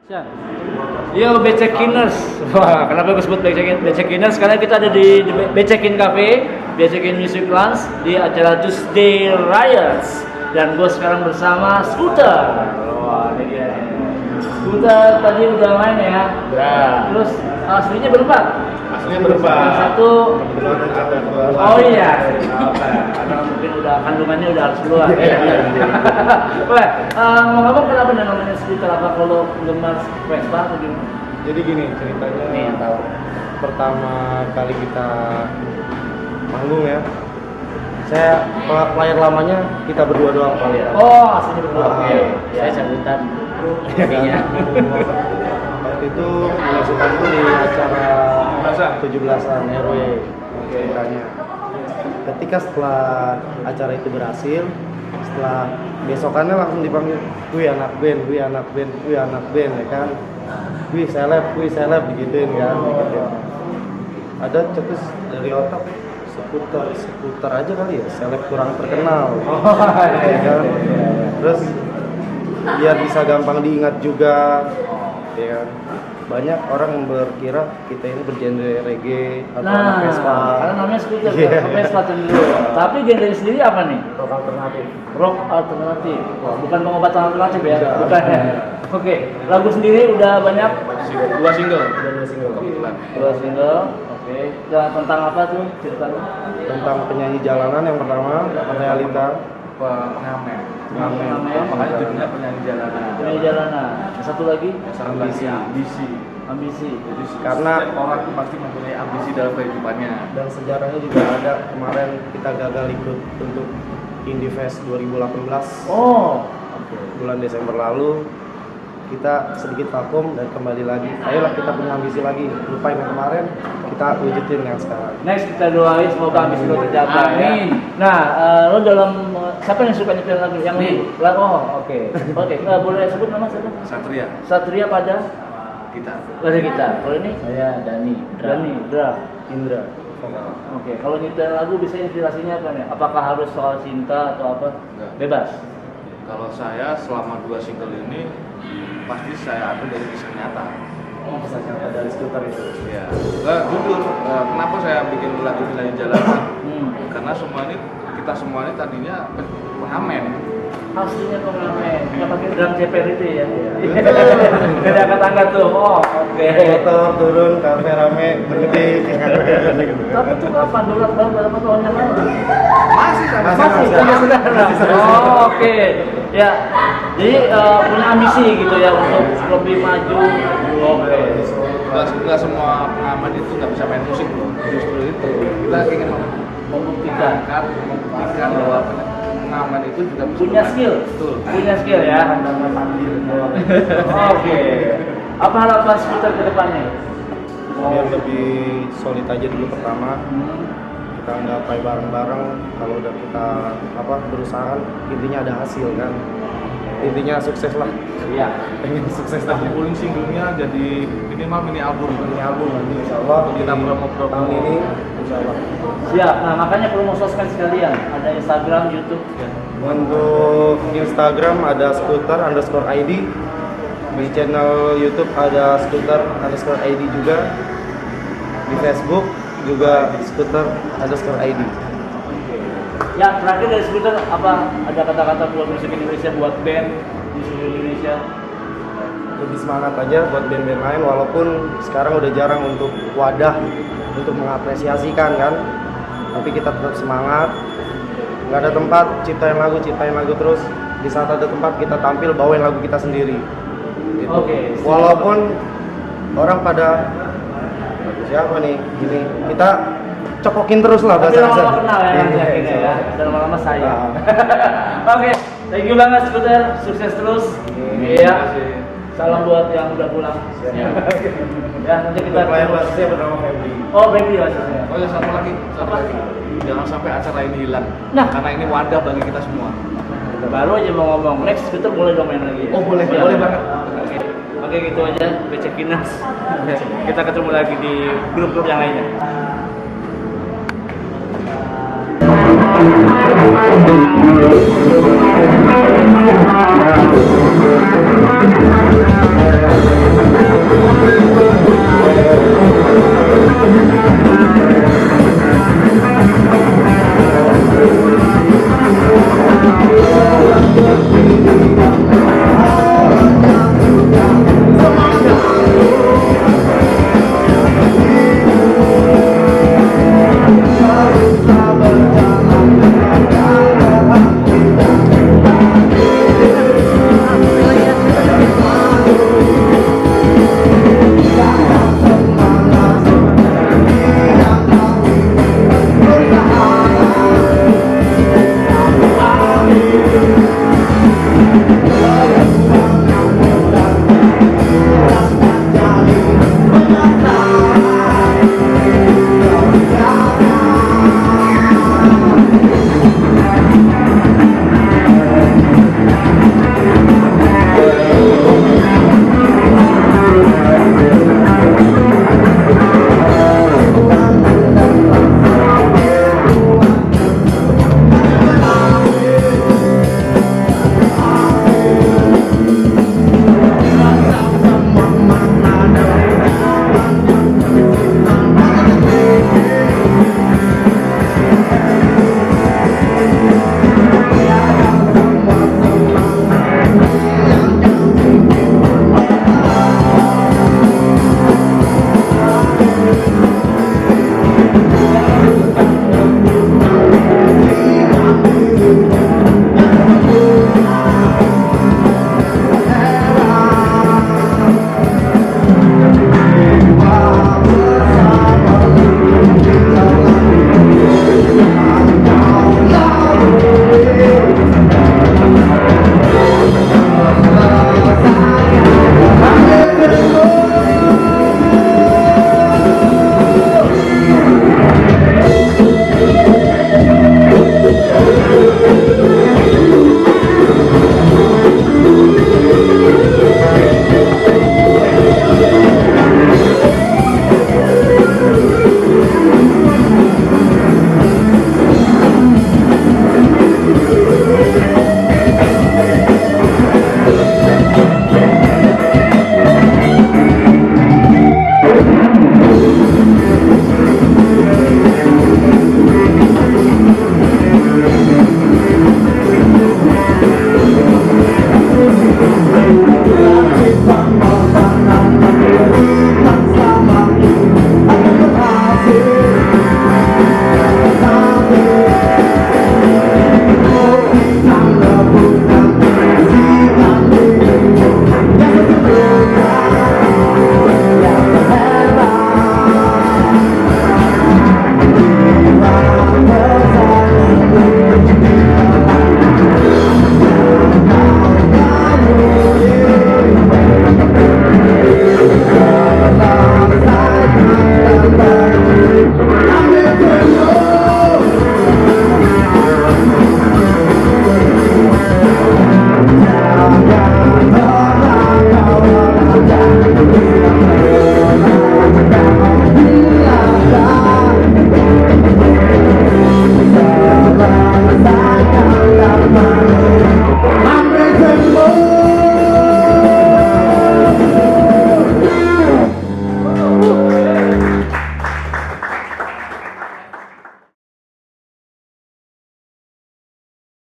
Yo Becekiners, wah kenapa gue sebut Becekiners? Karena kita ada di Becekin Cafe, Becekin Music Lounge di acara Tuesday Riots. Dan gue sekarang bersama Scooter. Wah ini dia. Scooter tadi udah main ya. Terus aslinya berempat. Yang satu. Oh iya. Karena mungkin udah kandungannya udah harus keluar. Wah, ngomong kenapa namanya Scooter? Apa kalau gemar Vespa atau gimana? Jadi gini ceritanya. Nih yang tahu. Pertama kali kita manggung ya. Saya player lamanya kita berdua doang kali ya. Oh, aslinya berdua. Oke. Saya cabutan. Kakinya. Waktu itu melakukan itu di acara 17-an RW ceritanya. Ketika setelah acara itu berhasil, setelah besokannya langsung dipanggil, wih anak band, wih anak band, wih anak band ya kan. Wih seleb digituin kan. Ada cetus dari otak skuter aja kali ya, seleb kurang terkenal. Ya kan? Terus biar bisa gampang diingat juga, ya kan? Banyak orang yang berkira kita ini bergenre reggae atau anak Vespa. Karena namanya Scooter, Vespa dulu. Tapi genre sendiri apa nih? Rock alternatif. Rock alternatif. Wah, bukan pengobatan alternatif ya? Bukan ya? Oke, lagu sendiri udah banyak? Dua single. Dua single. Oke. Dan tentang apa tuh ceritanya? Tentang penyanyi jalanan yang pertama, Realita. Pengamen. Makanya judulnya penyanyi jalanan. Penyanyi jalanan. Yang satu lagi? Ambisi. Jadi Karena setiap orang itu pasti mempunyai ambisi dalam kehidupannya. dan sejarahnya juga ada, kemarin kita gagal ikut untuk Indie Fest 2018. Oh. Bulan Desember lalu kita sedikit vakum dan kembali lagi. Ayolah kita punya ambisi lagi, lupain yang kemarin, kita wujudin yang sekarang. Next kita doain semoga ambisi lo tercapai. Amin. Ya. Nah, lo dalam siapa yang suka nyetel lagu yang Nih. Oh, oke. Oke, nggak boleh sebut nama siapa? Satria. Satria pada kita. Kalau ini Saya Dani. Dra. Indra. Oke, kalau nyetel lagu bisa inspirasinya apa nih? Apakah harus soal cinta atau apa? Enggak. Bebas. Kalau saya selama 2 single ini pasti saya ambil dari kisah nyata. Oh, bisa nyata dari skuter itu. Ya. Jujur, kenapa saya bikin lagu penyanyi jalanan? Karena kita semua ini tadinya pengamen. Aslinya pengamen, nggak pakai drum ceper itu ya? Beda angkat-angkat tuh. Oh, oke. Motor turun, kafe rame, berhenti. Tapi itu kapan? Berapa tahun yang lalu? Masih sama Masih saudara. Oh, oke. Ya, jadi punya ambisi gitu ya untuk lebih maju. Oke. Nggak semua pengamen itu nggak bisa main musik loh. Justru itu kita ingin Membuktikan. membuktikan bahwa pengamen itu juga bisa Punya bermain. skill. Betul. Punya skill ya. Oke. Apa harapan Scooter ke depannya? Biar lebih solid aja dulu pertama. Kita nggak play bareng-bareng. Kalau udah kita berusaha, intinya ada hasil kan. Intinya sukses lah. Iya. Pengen sukses Kita aja. kumpulin singlenya jadi minimal mini album. Ini album nanti insya Allah Kita promo-promo. tahun ini insya Allah. Siap. Nah, makanya perlu mau sosmed sekalian. Ada Instagram, YouTube. Ya. Untuk Instagram ada scooter_id. Di channel YouTube ada scooter_id juga. Di Facebook juga scooter_id. Ya, terakhir dari Scooter apa ada kata-kata buat musik Indonesia, buat band di seluruh Indonesia? Lebih semangat aja buat band-band lain, walaupun sekarang udah jarang untuk wadah untuk mengapresiasikan kan, tapi kita tetap semangat. Nggak ada tempat ciptain lagu terus. Di saat ada tempat kita tampil bawain lagu kita sendiri gitu. Oke. Walaupun orang pada lagu siapa nih gini, kita cokokin terus lah Tapi bahasa lama-lama kenal ya, akhirnya ya. Dan lama-lama sayang. Oke, thank you banget Scooter, sukses terus. Iya. Salam buat yang udah pulang. Ya, nanti kita Player bassnya bernama Febri. Oh, Baby maksudnya. Oh ya satu lagi. Jangan sampai acara ini hilang. Nah. Karena ini wadah bagi kita semua. Baru aja mau ngomong, next Scooter boleh dong main lagi. Oh, boleh. Ya. Boleh banget. Oke, gitu aja. Becekinas. Kita ketemu lagi di grup-grup yang lainnya. Thank you.